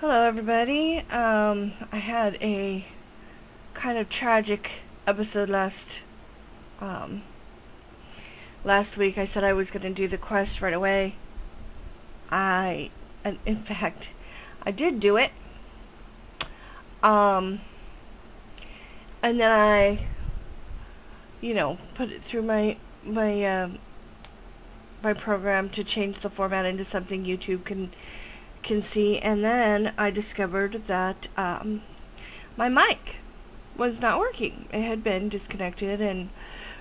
Hello everybody. I had a kind of tragic episode last week. I said I was going to do the quest right away. In fact, I did do it. And then I, put it through my program to change the format into something YouTube can see, and then I discovered that my mic was not working. It had been disconnected and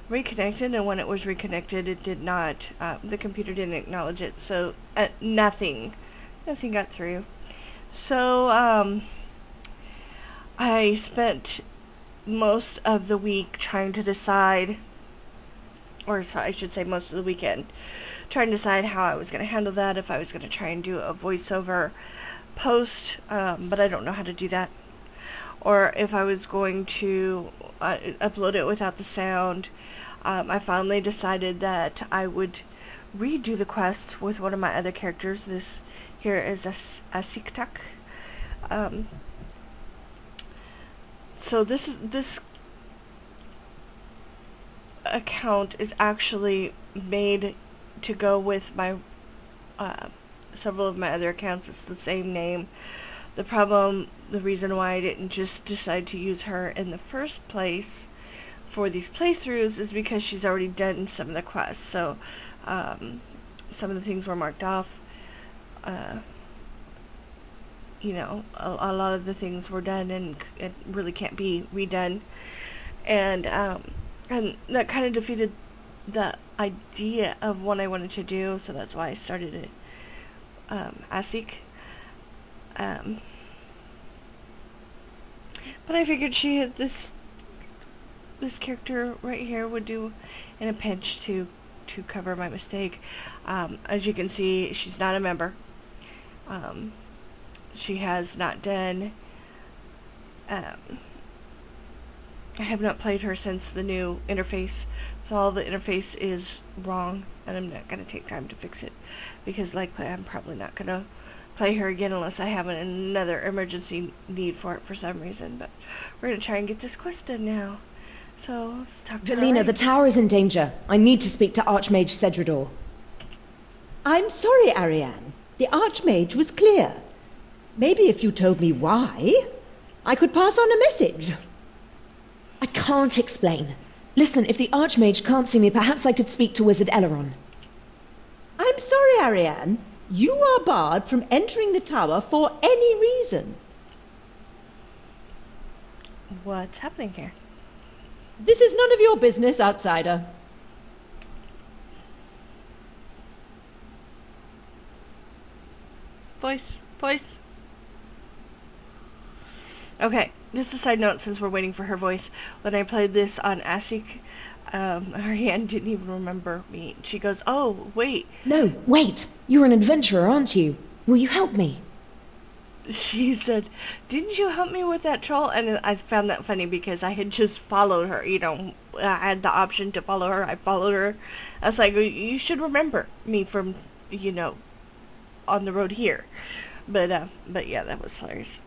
reconnected, and when it was reconnected, it did not, the computer didn't acknowledge it, so nothing got through. So I spent most of the week trying to decide, or I should say most of the weekend, trying to decide how I was going to handle that, if I was going to try and do a voiceover post, but I don't know how to do that, or if I was going to upload it without the sound. I finally decided that I would redo the quest with one of my other characters. This here is Assiqtaq. So this account is actually made to go with my several of my other accounts. It's the same name. The reason why I didn't just decide to use her in the first place for these playthroughs is because she's already done some of the quests. So some of the things were marked off. A lot of the things were done, and it really can't be redone. And that kind of defeated the idea of what I wanted to do, so that's why I started it. Assiq. But I figured this character right here would do in a pinch to cover my mistake. As you can see, she's not a member. She has not done. I have not played her since the new interface, so all the interface is wrong, and I'm not going to take time to fix it, because likely I'm probably not going to play her again unless I have another emergency need for it for some reason. But we're going to try and get this quest done now. So let's talk to Velina, her. the tower is in danger. I need to speak to Archmage Cedrador. I'm sorry, Ariane. The Archmage was clear. Maybe if you told me why, I could pass on a message. I can't explain. Listen, if the Archmage can't see me, perhaps I could speak to Wizard Eleron. I'm sorry, Ariane. You are barred from entering the tower for any reason. What's happening here? This is none of your business, outsider. Voice. Okay, just a side note, since we're waiting for her voice. When I played this on Assiq, Ariane didn't even remember me. She goes, "Oh, wait." No, wait! You're an adventurer, aren't you? Will you help me? She said, "Didn't you help me with that troll?" And I found that funny because I had just followed her. I had the option to follow her. I followed her. I was like, "You should remember me from, on the road here." But yeah, that was hilarious.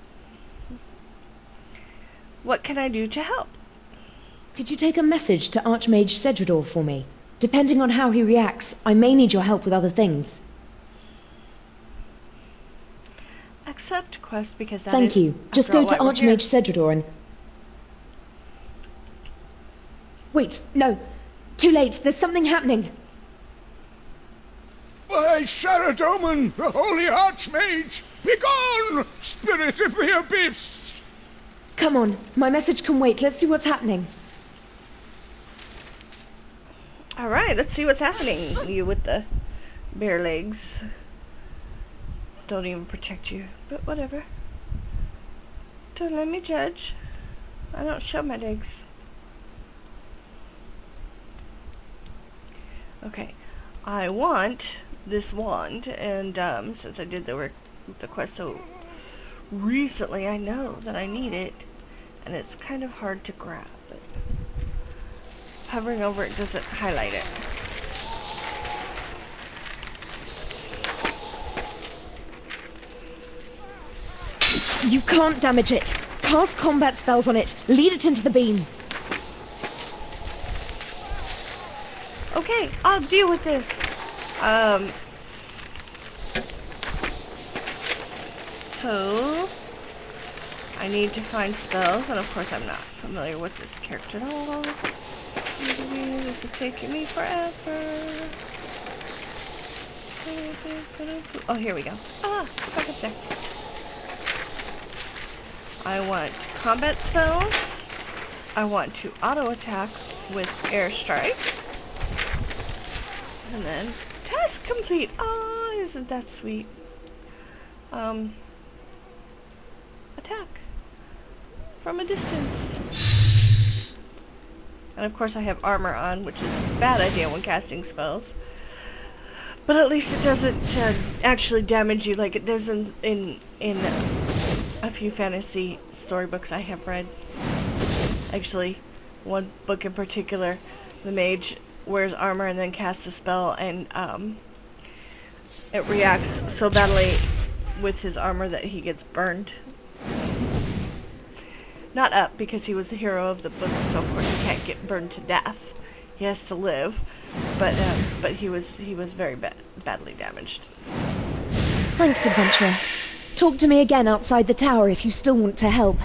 What can I do to help? Could you take a message to Archmage Cedrador for me? Depending on how he reacts, I may need your help with other things. Accept quest, because that Thank you. Just go to Archmage Cedrador and... Wait, no. Too late. There's something happening. By Saradomin, the holy Archmage! Begone, spirit of the abyss! Come on. My message can wait. Let's see what's happening. Alright, let's see what's happening. You with the bare legs. Don't even protect you, but whatever. Don't let me judge. I don't show my legs. Okay, I want this wand, and since I did the quest so recently, I know that I need it, and it's kind of hard to grab, but hovering over it doesn't highlight it. You can't damage it. Cast combat spells on it. Lead it into the beam. Okay, I'll deal with this. So I need to find spells, and of course I'm not familiar with this character at all. This is taking me forever. Oh, here we go. Ah, back up there. I want combat spells. I want to auto attack with airstrike. And then task complete. Oh, isn't that sweet? Attack from a distance. And of course I have armor on, which is a bad idea when casting spells. But at least it doesn't actually damage you like it does in a few fantasy storybooks I have read. Actually, one book in particular, the mage wears armor and then casts a spell, and it reacts so badly with his armor that he gets burned. Not up, because he was the hero of the book, so of course he can't get burned to death. He has to live, but he was very badly damaged. Thanks, adventurer. Talk to me again outside the tower if you still want to help.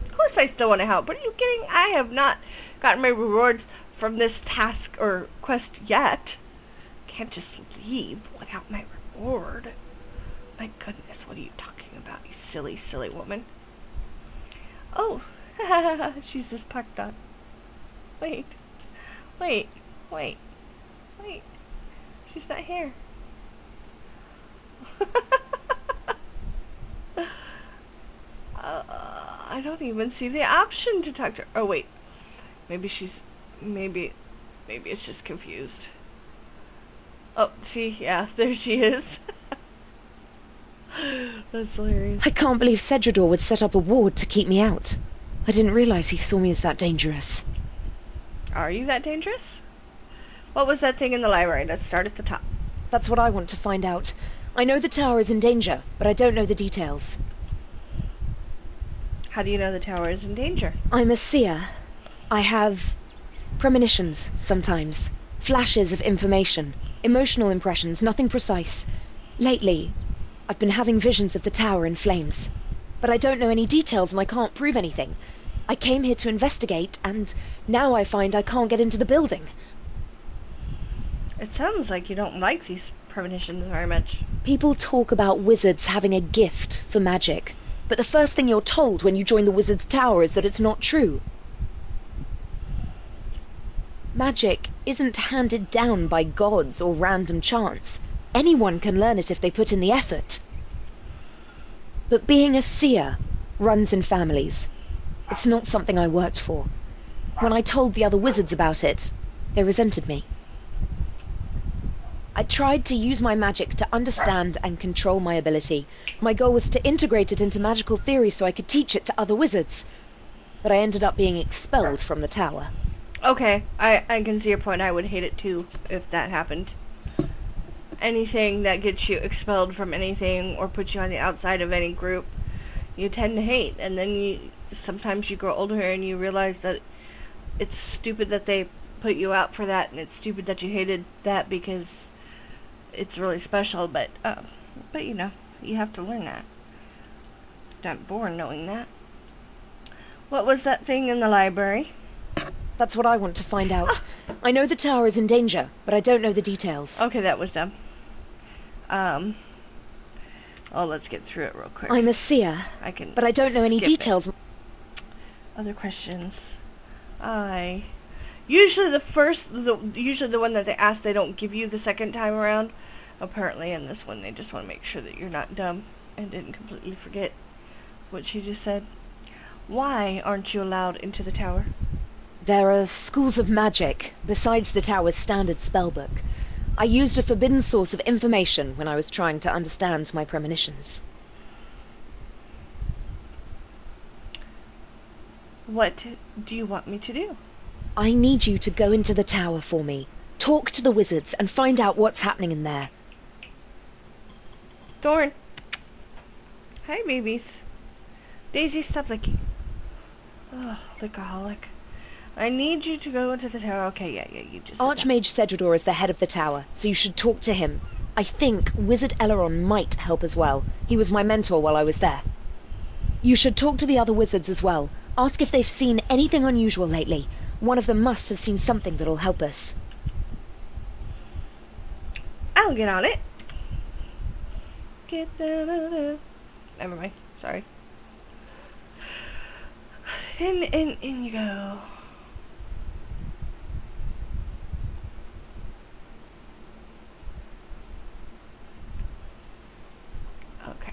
Of course I still want to help. What are you kidding? I have not gotten my rewards from this task or quest yet. Can't just leave without my reward. My goodness, what are you talking about, you silly, silly woman? Oh, she's this park dog. Wait. She's not here. I don't even see the option to talk to her. Oh, wait. Maybe it's just confused. Oh, see, yeah, there she is. That's hilarious. I can't believe Cedrador would set up a ward to keep me out. I didn't realize he saw me as that dangerous. Are you that dangerous? What was that thing in the library? Let's start at the top. That's what I want to find out. I know the tower is in danger, but I don't know the details. How do you know the tower is in danger? I'm a seer. I have premonitions sometimes. Flashes of information. Emotional impressions, nothing precise. Lately, I've been having visions of the tower in flames. But I don't know any details and I can't prove anything. I came here to investigate, and now I find I can't get into the building. It sounds like you don't like these premonitions very much. People talk about wizards having a gift for magic, but the first thing you're told when you join the wizard's tower is that it's not true. Magic isn't handed down by gods or random chance. Anyone can learn it if they put in the effort. But being a seer runs in families. It's not something I worked for. When I told the other wizards about it, they resented me. I tried to use my magic to understand and control my ability. My goal was to integrate it into magical theory so I could teach it to other wizards. But I ended up being expelled from the tower. Okay, I can see your point. I would hate it too if that happened. Anything that gets you expelled from anything or puts you on the outside of any group, you tend to hate. And then sometimes you grow older and you realize that it's stupid that they put you out for that, and it's stupid that you hated that because it's really special. But you know, you have to learn that. Not born knowing that. What was that thing in the library? That's what I want to find out. I know the tower is in danger, but I don't know the details. Okay, that was dumb. Oh, let's get through it real quick. I'm a seer, but I don't know any details. Other questions. Usually the one that they ask, they don't give you the second time around. Apparently in this one, they just want to make sure that you're not dumb and didn't completely forget what she just said. Why aren't you allowed into the tower? There are schools of magic besides the tower's standard spellbook. I used a forbidden source of information when I was trying to understand my premonitions. What do you want me to do? I need you to go into the tower for me. Talk to the wizards and find out what's happening in there. Thorn. Hi, babies. Daisy, stop licking. Oh, lickaholic. I need you to go into the tower. Okay, yeah, you just said that. Archmage Cedrador is the head of the tower, so you should talk to him. I think Wizard Eleron might help as well. He was my mentor while I was there. You should talk to the other wizards as well. Ask if they've seen anything unusual lately. One of them must have seen something that'll help us. I'll get on it. Never mind. Sorry. In you go. Okay.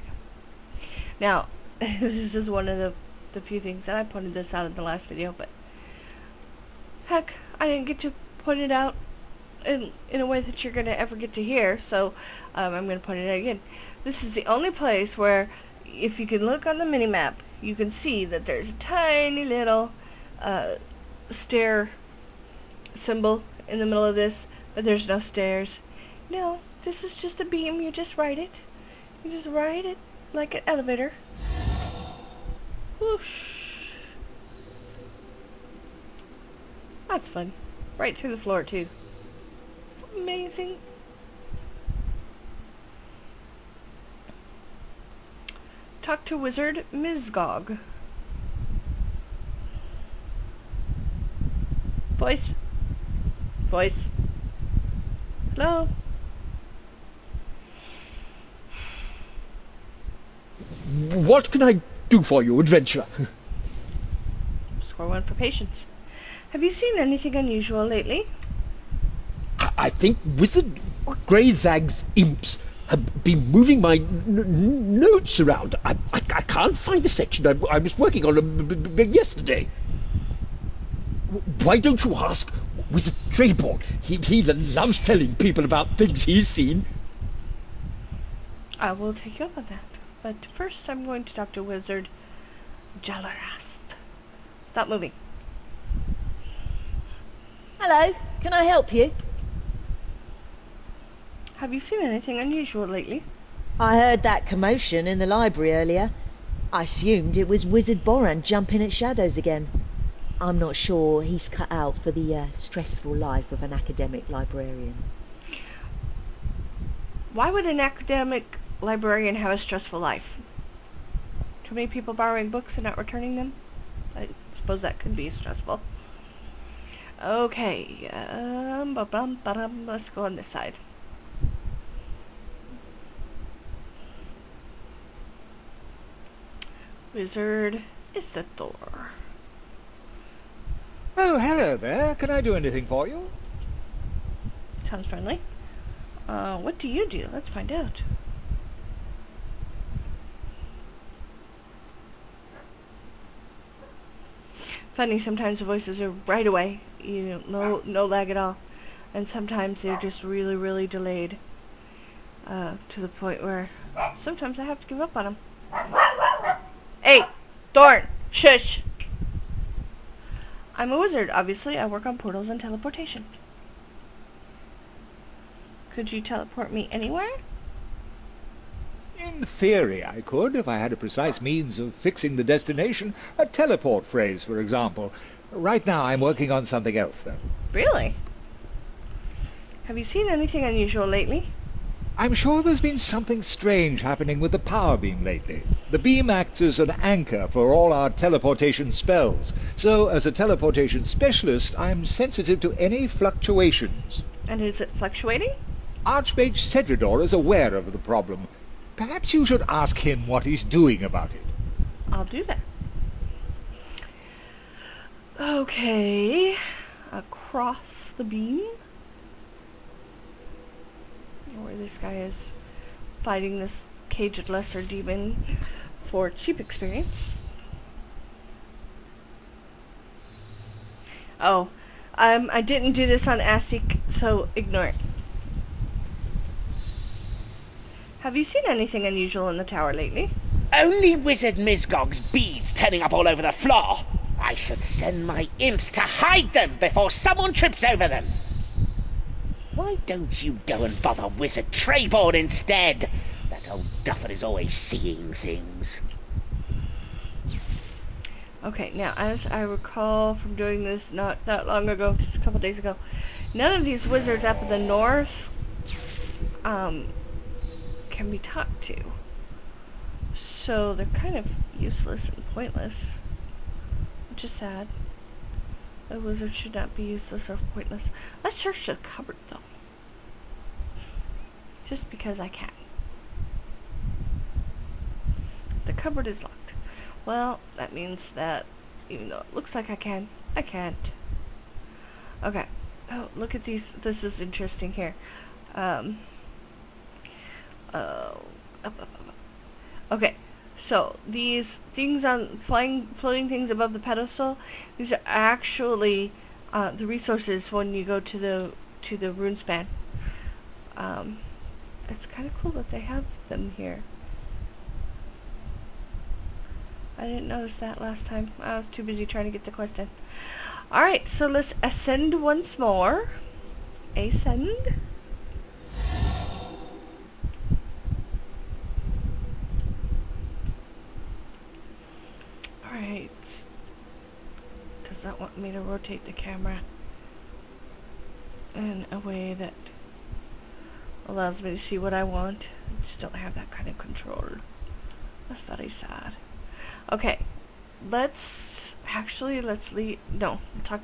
Now, this is one of the few things that I pointed this out in the last video, but heck, I didn't get to point it out in a way that you're going to ever get to hear, so I'm going to point it out again. This is the only place where, if you can look on the mini-map, you can see that there's a tiny little stair symbol in the middle of this, but there's no stairs. No, this is just a beam. You just ride it. You just ride it like an elevator. Whoosh. That's fun. Right through the floor, too. It's amazing. Talk to Wizard Mizgog. Voice. Voice. Hello? What can I do for you, adventurer? Score 1 for patience. Have you seen anything unusual lately? I think Wizard Greyzag's imps have been moving my notes around. I can't find the section I was working on yesterday. Why don't you ask Wizard Trayborn? He loves telling people about things he's seen. I will take you up on that. But first I'm going to talk to Wizard Jalarast. Stop moving. Hello, can I help you? Have you seen anything unusual lately? I heard that commotion in the library earlier. I assumed it was Wizard Boran jumping at shadows again. I'm not sure he's cut out for the stressful life of an academic librarian. Why would an academic librarian have a stressful life? Too many people borrowing books and not returning them? I suppose that could be stressful. Okay, let's go on this side. Wizard Assiqtaq. Oh, hello there. Can I do anything for you? Sounds friendly. What do you do? Let's find out. Funny, sometimes the voices are right away. You know, no lag at all. And sometimes they're just really, really delayed. To the point where sometimes I have to give up on them. Hey! Thorn! Shush! I'm a wizard, obviously. I work on portals and teleportation. Could you teleport me anywhere? In theory, I could, if I had a precise means of fixing the destination. A teleport phrase, for example. Right now, I'm working on something else, though. Really? Have you seen anything unusual lately? I'm sure there's been something strange happening with the power beam lately. The beam acts as an anchor for all our teleportation spells. So, as a teleportation specialist, I'm sensitive to any fluctuations. And is it fluctuating? Archmage Cedrador is aware of the problem. Perhaps you should ask him what he's doing about it. I'll do that. Okay. Across the beam. Where this guy is fighting this caged lesser demon for cheap experience. Oh, I didn't do this on Assiq, so ignore it. Have you seen anything unusual in the tower lately? Only Wizard Mizgog's beads turning up all over the floor. I should send my imps to hide them before someone trips over them. Why don't you go and bother Wizard Trayborn instead? The That old duffer is always seeing things. Okay, now as I recall from doing this not that long ago, just a couple days ago, none of these wizards up in the north can be talked to. So they're kind of useless and pointless, which is sad. A wizard should not be useless or pointless. Let's search the cupboard though. Just because I can. The cupboard is locked. Well, that means that even though it looks like I can, I can't. Okay. Oh, look at these. This is interesting here. Okay. So these things on floating things above the pedestal, these are actually the resources when you go to the Runespan. It's kind of cool that they have them here. I didn't notice that last time. I was too busy trying to get the quest in. Alright, so let's ascend once more. Ascend. Alright. Does not want me to rotate the camera in a way that allows me to see what I want. I just don't have that kind of control. That's very sad. Okay, let's talk to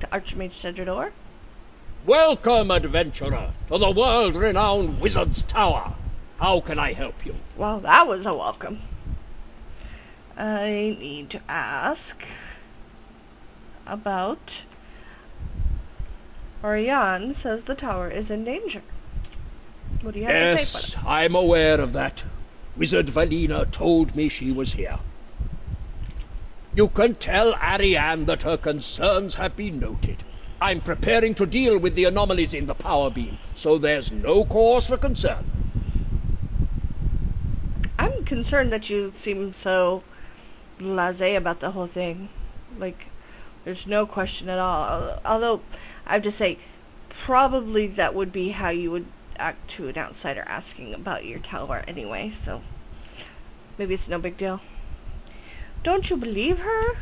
Archmage Cedrador. Welcome, adventurer, to the world-renowned Wizard's Tower. How can I help you? Well, that was a welcome. I need to ask about... Orion says the tower is in danger. What do you have to say about it? I'm aware of that. Wizard Valina told me she was here. You can tell Ariane that her concerns have been noted. I'm preparing to deal with the anomalies in the power beam, so there's no cause for concern. I'm concerned that you seem so blasé about the whole thing. Like, there's no question at all. Although, I have to say, probably that would be how you would act to an outsider asking about your tower anyway, so maybe it's no big deal. Don't you believe her?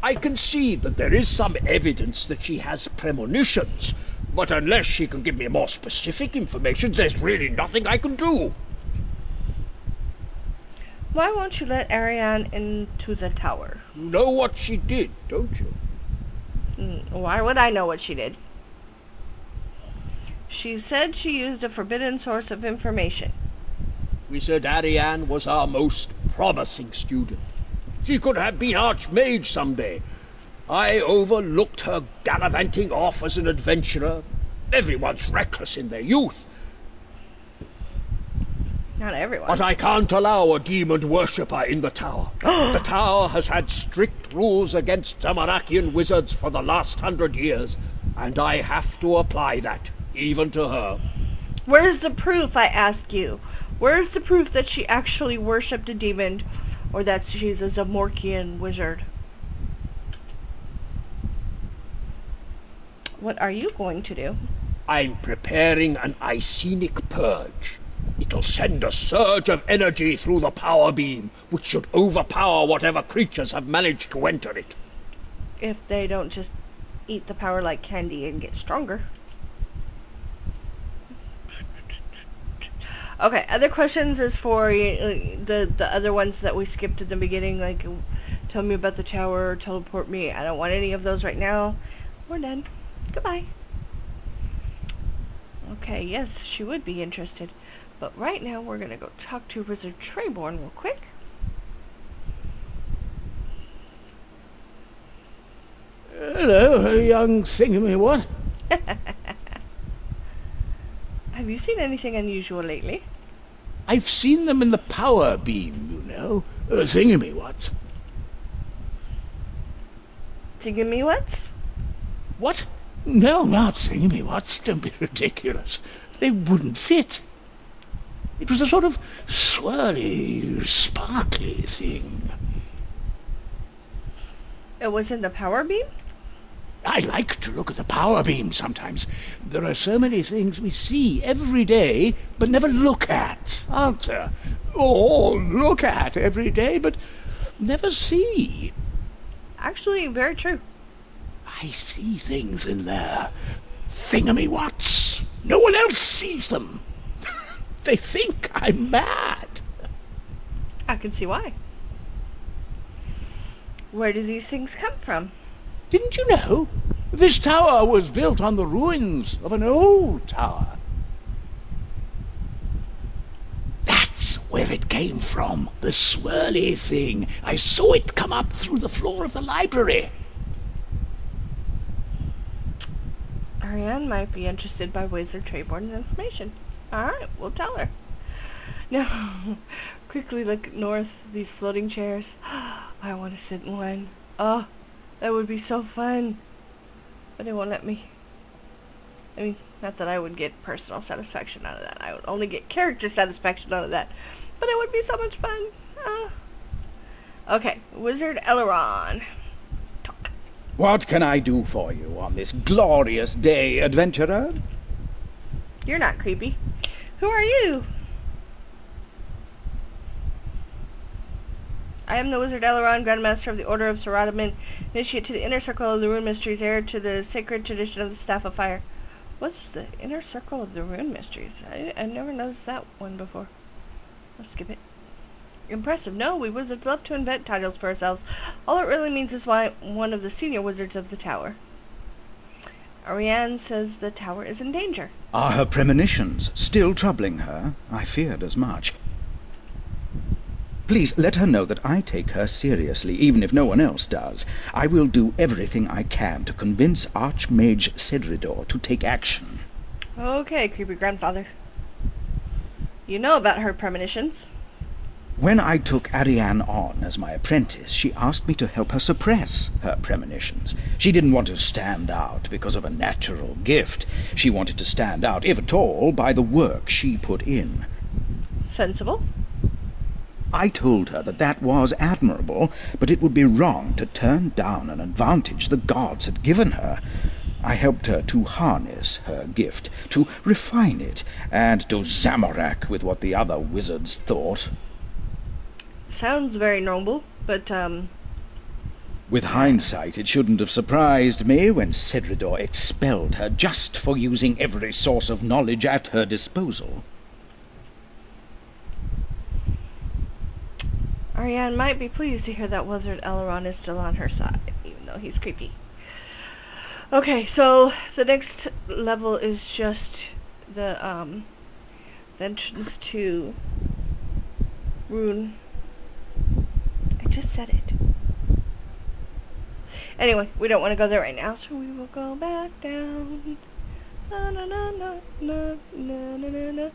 I concede that there is some evidence that she has premonitions, but unless she can give me more specific information, there's really nothing I can do. Why won't you let Ariane into the tower? You know what she did, don't you? Why would I know what she did? She said she used a forbidden source of information. Wizard Ariane was our most promising student. She could have been Archmage someday. I overlooked her gallivanting off as an adventurer. Everyone's reckless in their youth. Not everyone. But I can't allow a demon worshipper in the tower. The tower has had strict rules against Zamarakian wizards for the last 100 years, and I have to apply that, even to her. Where's the proof, I ask you? Where's the proof that she actually worshipped a demon, or that she's a Zamorkian wizard? What are you going to do? I'm preparing an Assiq purge. It'll send a surge of energy through the power beam, which should overpower whatever creatures have managed to enter it. If they don't just eat the power like candy and get stronger. Okay, other questions is for the other ones that we skipped at the beginning, like tell me about the tower, teleport me. I don't want any of those right now. We're done. Goodbye. Okay, yes, she would be interested. But right now we're going to go talk to Wizard Treyborn real quick. Hello, young singamy what? Have you seen anything unusual lately? I've seen them in the power beam, you know. Singamy what? Singing what? What? No, not singamy what. Don't be ridiculous. They wouldn't fit. It was a sort of swirly, sparkly thing. It was in the power beam? I like to look at the power beam sometimes. There are so many things we see every day, but never look at, aren't there? Or look at every day, but never see. Actually, very true. I see things in there. Thingamywats. No one else sees them. They think I'm mad. I can see why. Where do these things come from? Didn't you know? This tower was built on the ruins of an old tower. That's where it came from, the swirly thing. I saw it come up through the floor of the library. Ariane might be interested by Wizard Trayborn's information. Alright, we'll tell her. Now, quickly look north, these floating chairs. I want to sit in one. Oh, that would be so fun. But they won't let me. I mean, not that I would get personal satisfaction out of that. I would only get character satisfaction out of that. But it would be so much fun. Okay, Wizard Elrond. Talk. What can I do for you on this glorious day, adventurer? You're not creepy. Who are you? I am the Wizard Elrond, Grandmaster of the Order of Saradamint, initiate to the Inner Circle of the Rune Mysteries, heir to the sacred tradition of the Staff of Fire. What's the Inner Circle of the Rune Mysteries? I never noticed that one before. I'll skip it. Impressive. No, we wizards love to invent titles for ourselves. All it really means is why one of the senior wizards of the tower. Ariane says the tower is in danger. Are her premonitions still troubling her? I feared as much. Please let her know that I take her seriously, even if no one else does. I will do everything I can to convince Archmage Cedridor to take action. Okay, creepy grandfather. You know about her premonitions. When I took Ariane on as my apprentice, she asked me to help her suppress her premonitions. She didn't want to stand out because of a natural gift. She wanted to stand out, if at all, by the work she put in. Sensible. I told her that that was admirable, but it would be wrong to turn down an advantage the gods had given her. I helped her to harness her gift, to refine it, and to zamorak with what the other wizards thought. Sounds very noble, but, With hindsight, it shouldn't have surprised me when Cedridor expelled her just for using every source of knowledge at her disposal. Ariane might be pleased to hear that Wizard Elrond is still on her side, even though he's creepy. Okay, so the next level is just the entrance to Rune. I just said it. Anyway, we don't want to go there right now, so we will go back down. Na na na na na na na na na.